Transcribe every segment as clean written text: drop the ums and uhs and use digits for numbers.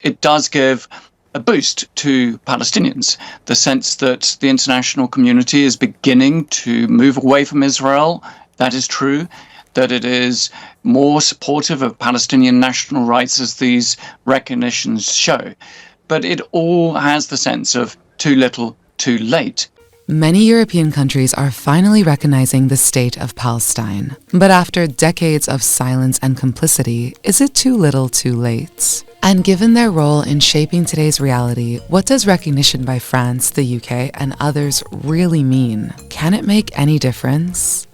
it does give a boost to Palestinians. The sense that the international community is beginning to move away from Israel, that is true. That it is more supportive of Palestinian national rights, as these recognitions show. But it all has the sense of too little, too late. Many European countries are finally recognizing the state of Palestine. But after decades of silence and complicity, is it too little, too late? And given their role in shaping today's reality, what does recognition by France, the UK, and others really mean? Can it make any difference?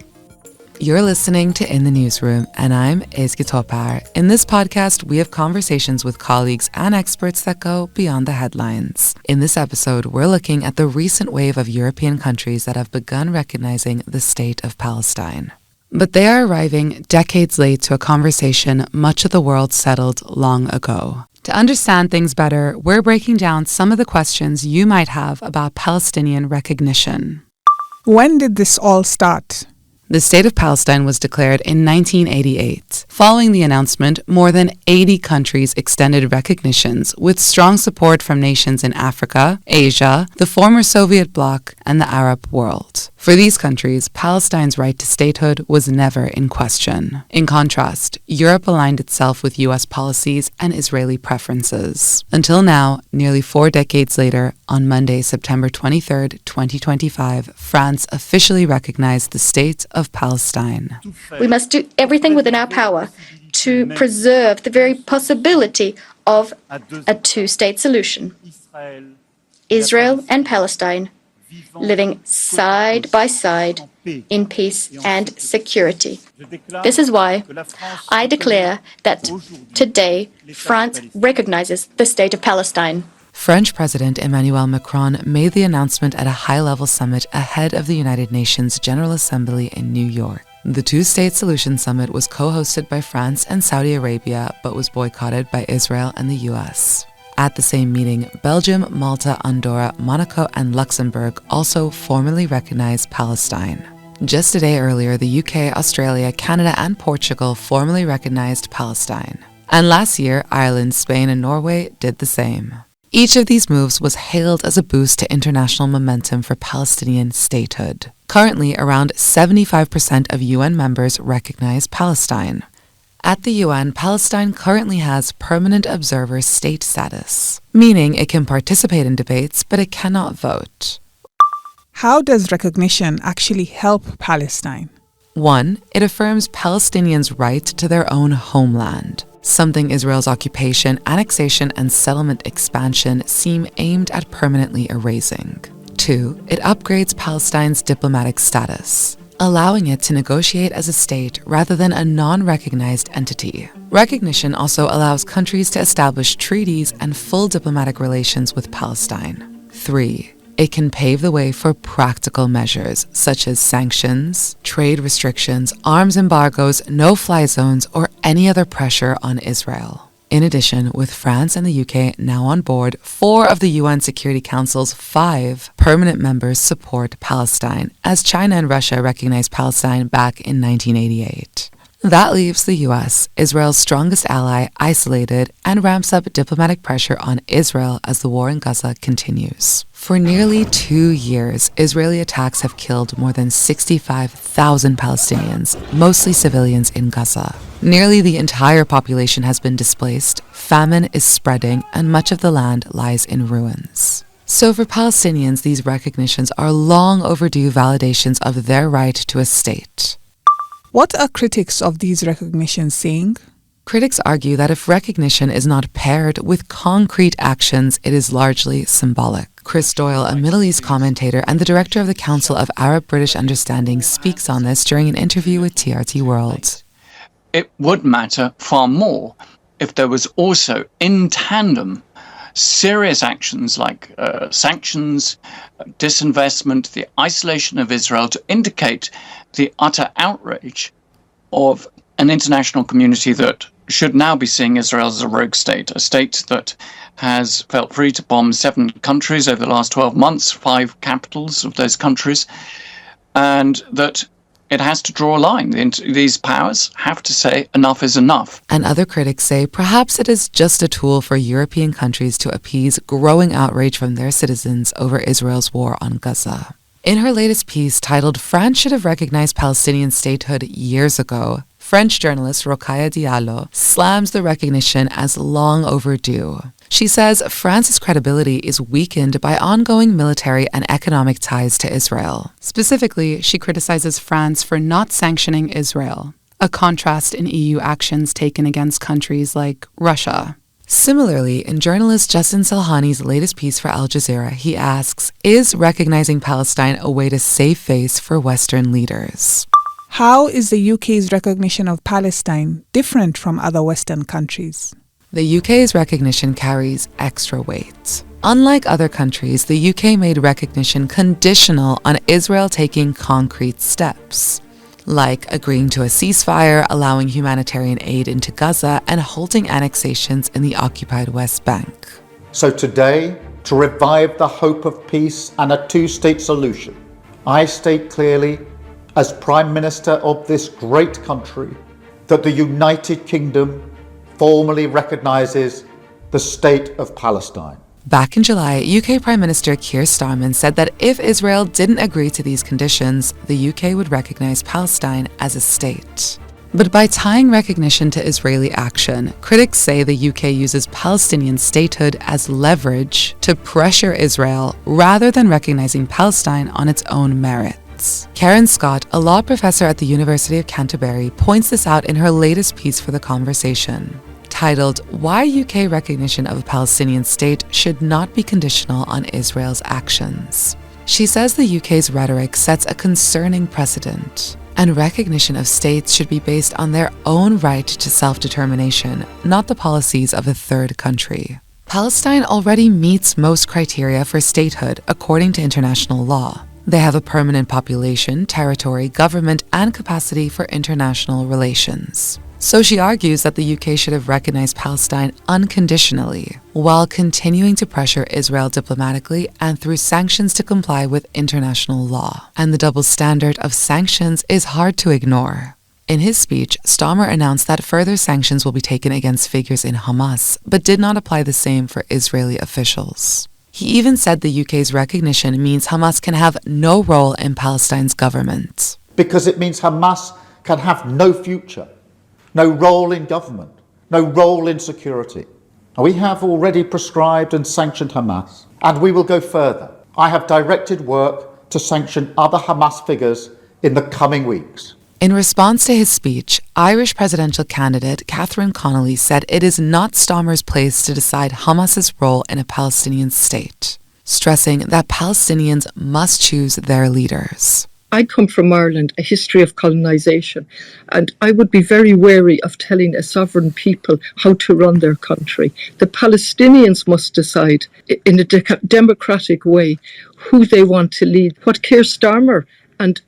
You're listening to In the Newsroom, and I'm Ezgi Topar. In this podcast, we have conversations with colleagues and experts that go beyond the headlines. In this episode, we're looking at the recent wave of European countries that have begun recognizing the state of Palestine. But they are arriving decades late to a conversation much of the world settled long ago. To understand things better, we're breaking down some of the questions you might have about Palestinian recognition. When did this all start? The State of Palestine was declared in 1988. Following the announcement, more than 80 countries extended recognitions with strong support from nations in Africa, Asia, the former Soviet bloc, and the Arab world. For these countries, Palestine's right to statehood was never in question. In contrast, Europe aligned itself with US policies and Israeli preferences. Until now, nearly 4 decades later, on Monday, September 23, 2025, France officially recognized the state of Palestine. We must do everything within our power to preserve the very possibility of a two-state solution. Israel and Palestine living side by side in peace and security. This is why I declare that today France recognizes the state of Palestine. French President Emmanuel Macron made the announcement at a high-level summit ahead of the United Nations General Assembly in New York. The Two-State Solution Summit was co-hosted by France and Saudi Arabia, but was boycotted by Israel and the US. At the same meeting, Belgium, Malta, Andorra, Monaco, and Luxembourg also formally recognized Palestine. Just a day earlier, the UK, Australia, Canada, and Portugal formally recognized Palestine. And last year, Ireland, Spain, and Norway did the same. Each of these moves was hailed as a boost to international momentum for Palestinian statehood. Currently, around 75% of UN members recognize Palestine. At the UN, Palestine currently has permanent observer state status, meaning it can participate in debates, but it cannot vote. How does recognition actually help Palestine? 1. It affirms Palestinians' right to their own homeland, something Israel's occupation, annexation, and settlement expansion seem aimed at permanently erasing. 2. It upgrades Palestine's diplomatic status, allowing it to negotiate as a state rather than a non-recognized entity. Recognition also allows countries to establish treaties and full diplomatic relations with Palestine. 3. It can pave the way for practical measures such as sanctions, trade restrictions, arms embargoes, no-fly zones, or any other pressure on Israel. In addition, with France and the UK now on board, 4 of the UN Security Council's 5 permanent members support Palestine, as China and Russia recognized Palestine back in 1988. That leaves the US, Israel's strongest ally, isolated and ramps up diplomatic pressure on Israel as the war in Gaza continues. For nearly 2 years, Israeli attacks have killed more than 65,000 Palestinians, mostly civilians in Gaza. Nearly the entire population has been displaced, famine is spreading, and much of the land lies in ruins. So for Palestinians, these recognitions are long overdue validations of their right to a state. What are critics of these recognitions saying? Critics argue that if recognition is not paired with concrete actions, it is largely symbolic. Chris Doyle, a Middle East commentator and the director of the Council of Arab-British Understanding, speaks on this during an interview with TRT World. It would matter far more if there was also, in tandem, serious actions like sanctions, disinvestment, the isolation of Israel, to indicate the utter outrage of an international community that should now be seeing Israel as a rogue state, a state that has felt free to bomb 7 countries over the last 12 months, 5 capitals of those countries, and that it has to draw a line. These powers have to say enough is enough. And other critics say perhaps it is just a tool for European countries to appease growing outrage from their citizens over Israel's war on Gaza. In her latest piece titled "France Should Have Recognized Palestinian Statehood Years Ago," French journalist Rokhaya Diallo slams the recognition as long overdue. She says France's credibility is weakened by ongoing military and economic ties to Israel. Specifically, she criticizes France for not sanctioning Israel, a contrast in EU actions taken against countries like Russia. Similarly, in journalist Justin Salhani's latest piece for Al Jazeera, he asks, is recognizing Palestine a way to save face for Western leaders? How is the UK's recognition of Palestine different from other Western countries? The UK's recognition carries extra weight. Unlike other countries, the UK made recognition conditional on Israel taking concrete steps, like agreeing to a ceasefire, allowing humanitarian aid into Gaza, and halting annexations in the occupied West Bank. So today, to revive the hope of peace and a two-state solution, I state clearly, as Prime Minister of this great country, that the United Kingdom formally recognises the State of Palestine. Back in July, UK Prime Minister Keir Starmer said that if Israel didn't agree to these conditions, the UK would recognise Palestine as a state. But by tying recognition to Israeli action, critics say the UK uses Palestinian statehood as leverage to pressure Israel rather than recognising Palestine on its own merits. Karen Scott, a law professor at the University of Canterbury, points this out in her latest piece for The Conversation, titled "Why UK Recognition of a Palestinian State Should Not Be Conditional on Israel's Actions." She says the UK's rhetoric sets a concerning precedent, and recognition of states should be based on their own right to self-determination, not the policies of a third country. Palestine already meets most criteria for statehood according to international law. They have a permanent population, territory, government, and capacity for international relations. So she argues that the UK should have recognized Palestine unconditionally, while continuing to pressure Israel diplomatically and through sanctions to comply with international law. And the double standard of sanctions is hard to ignore. In his speech, Starmer announced that further sanctions will be taken against figures in Hamas, but did not apply the same for Israeli officials. He even said the UK's recognition means Hamas can have no role in Palestine's government. Because it means Hamas can have no future, no role in government, no role in security. We have already prescribed and sanctioned Hamas, and we will go further. I have directed work to sanction other Hamas figures in the coming weeks. In response to his speech, Irish presidential candidate Catherine Connolly said it is not Starmer's place to decide Hamas's role in a Palestinian state, stressing that Palestinians must choose their leaders. I come from Ireland, a history of colonisation, and I would be very wary of telling a sovereign people how to run their country. The Palestinians must decide in a democratic way who they want to lead. What Keir Starmer and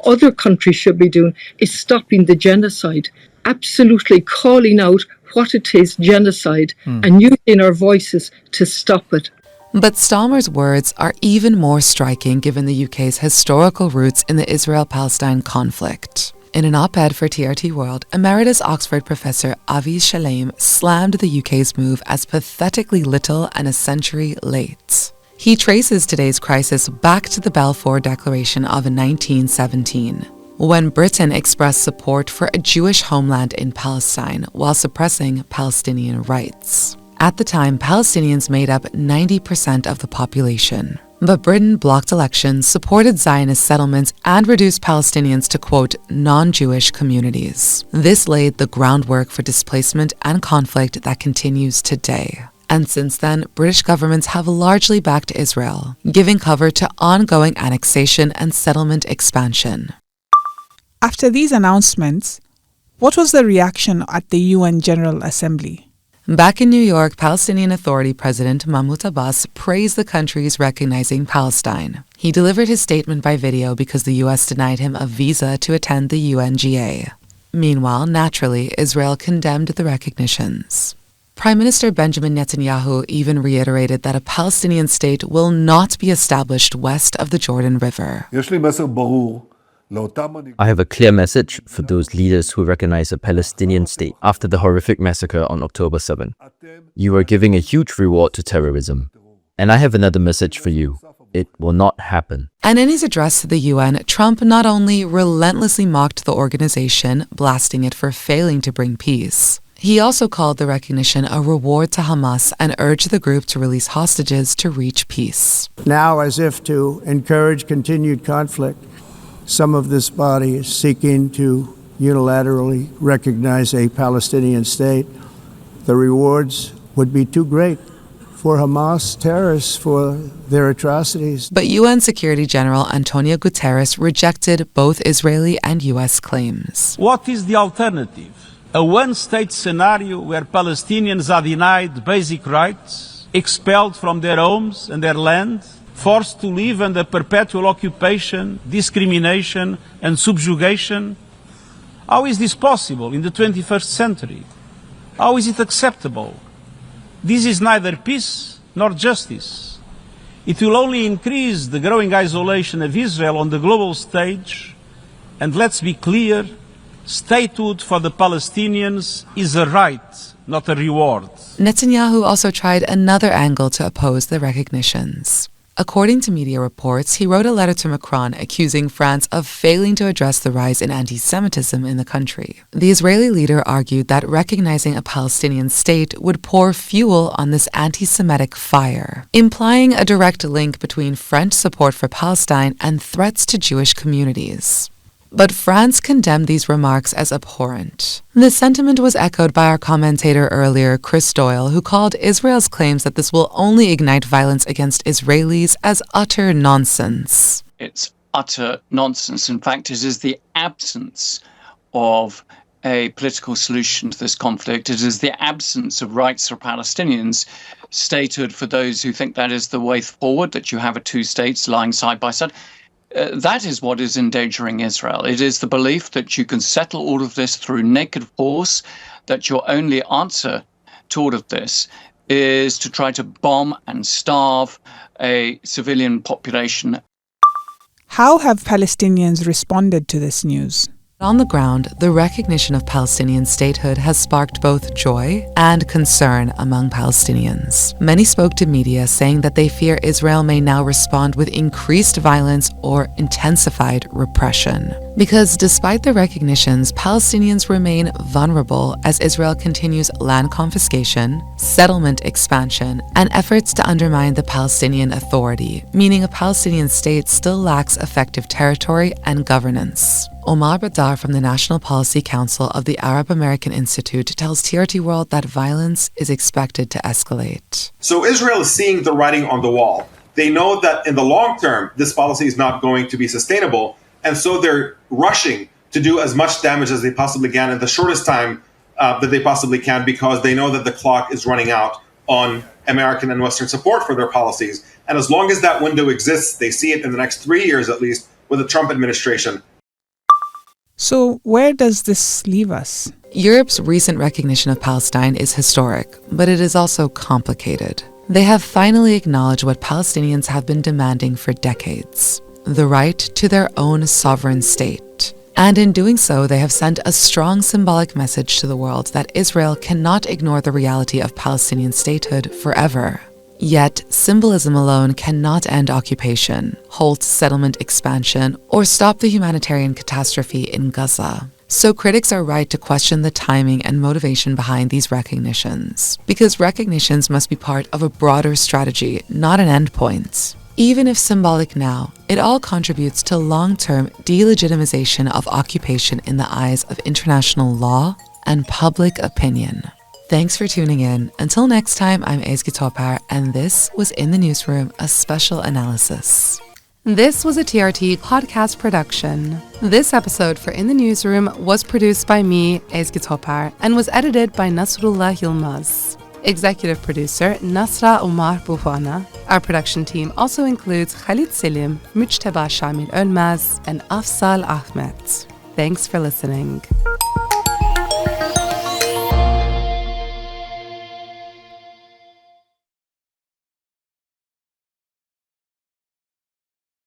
other countries should be doing is stopping the genocide, absolutely calling out what it is, genocide, and using our voices to stop it. But Starmer's words are even more striking given the UK's historical roots in the Israel-Palestine conflict. In an op-ed for TRT World, Emeritus Oxford professor Aviz Shalem slammed the UK's move as pathetically little and a century late. He traces today's crisis back to the Balfour Declaration of 1917, when Britain expressed support for a Jewish homeland in Palestine while suppressing Palestinian rights. At the time, Palestinians made up 90% of the population. But Britain blocked elections, supported Zionist settlements, and reduced Palestinians to, quote, non-Jewish communities. This laid the groundwork for displacement and conflict that continues today. And since then, British governments have largely backed Israel, giving cover to ongoing annexation and settlement expansion. After these announcements, what was the reaction at the UN General Assembly? Back in New York, Palestinian Authority President Mahmoud Abbas praised the countries recognizing Palestine. He delivered his statement by video because the U.S. denied him a visa to attend the UNGA. Meanwhile, naturally, Israel condemned the recognitions. Prime Minister Benjamin Netanyahu even reiterated that a Palestinian state will not be established west of the Jordan River. יש לי מסר ברור I have a clear message for those leaders who recognize a Palestinian state after the horrific massacre on October 7. You are giving a huge reward to terrorism. And I have another message for you. It will not happen. And in his address to the UN, Trump not only relentlessly mocked the organization, blasting it for failing to bring peace, he also called the recognition a reward to Hamas and urged the group to release hostages to reach peace. Now, as if to encourage continued conflict, some of this body is seeking to unilaterally recognize a Palestinian state. The rewards would be too great for Hamas terrorists for their atrocities. But UN Security General Antonio Guterres rejected both Israeli and US claims. What is the alternative? A one-state scenario where Palestinians are denied basic rights, expelled from their homes and their land, forced to live under perpetual occupation, discrimination and subjugation? How is this possible in the 21st century? How is it acceptable? This is neither peace nor justice. It will only increase the growing isolation of Israel on the global stage. And let's be clear, statehood for the Palestinians is a right, not a reward. Netanyahu also tried another angle to oppose the recognitions. According to media reports, he wrote a letter to Macron accusing France of failing to address the rise in anti-Semitism in the country. The Israeli leader argued that recognizing a Palestinian state would pour fuel on this anti-Semitic fire, implying a direct link between French support for Palestine and threats to Jewish communities. But France condemned these remarks as abhorrent. The sentiment was echoed by our commentator earlier, Chris Doyle, who called Israel's claims that this will only ignite violence against Israelis as utter nonsense. It's utter nonsense. In fact, it is the absence of a political solution to this conflict. It is the absence of rights for Palestinians, statehood for those who think that is the way forward, that you have two states lying side by side. That is what is endangering Israel. It is the belief that you can settle all of this through naked force, that your only answer to all of this is to try to bomb and starve a civilian population. How have Palestinians responded to this news? On the ground, the recognition of Palestinian statehood has sparked both joy and concern among Palestinians. Many spoke to media saying that they fear Israel may now respond with increased violence or intensified repression. Because despite the recognitions, Palestinians remain vulnerable as Israel continues land confiscation, settlement expansion, and efforts to undermine the Palestinian Authority, meaning a Palestinian state still lacks effective territory and governance. Omar Badar from the National Policy Council of the Arab American Institute tells TRT World that violence is expected to escalate. So Israel is seeing the writing on the wall. They know that in the long term, this policy is not going to be sustainable. And so they're rushing to do as much damage as they possibly can in the shortest time that they possibly can, because they know that the clock is running out on American and Western support for their policies. And as long as that window exists, they see it in the next 3 years at least with the Trump administration. So where does this leave us? Europe's recent recognition of Palestine is historic, but it is also complicated. They have finally acknowledged what Palestinians have been demanding for decades: the right to their own sovereign state. And in doing so, they have sent a strong symbolic message to the world that Israel cannot ignore the reality of Palestinian statehood forever. Yet, symbolism alone cannot end occupation, halt settlement expansion, or stop the humanitarian catastrophe in Gaza. So critics are right to question the timing and motivation behind these recognitions, because recognitions must be part of a broader strategy, not an endpoint. Even if symbolic now, it all contributes to long-term delegitimization of occupation in the eyes of international law and public opinion. Thanks for tuning in. Until next time, I'm Ezgi Topar, and this was In the Newsroom, a special analysis. This was a TRT podcast production. This episode for In the Newsroom was produced by me, Ezgi Topar, and was edited by Nasrullah Yilmaz. Executive producer, Nasra Omar Buhwana. Our production team also includes Khalid Selim, Mujtaba Shamil Ölmaz, and Afsal Ahmed. Thanks for listening.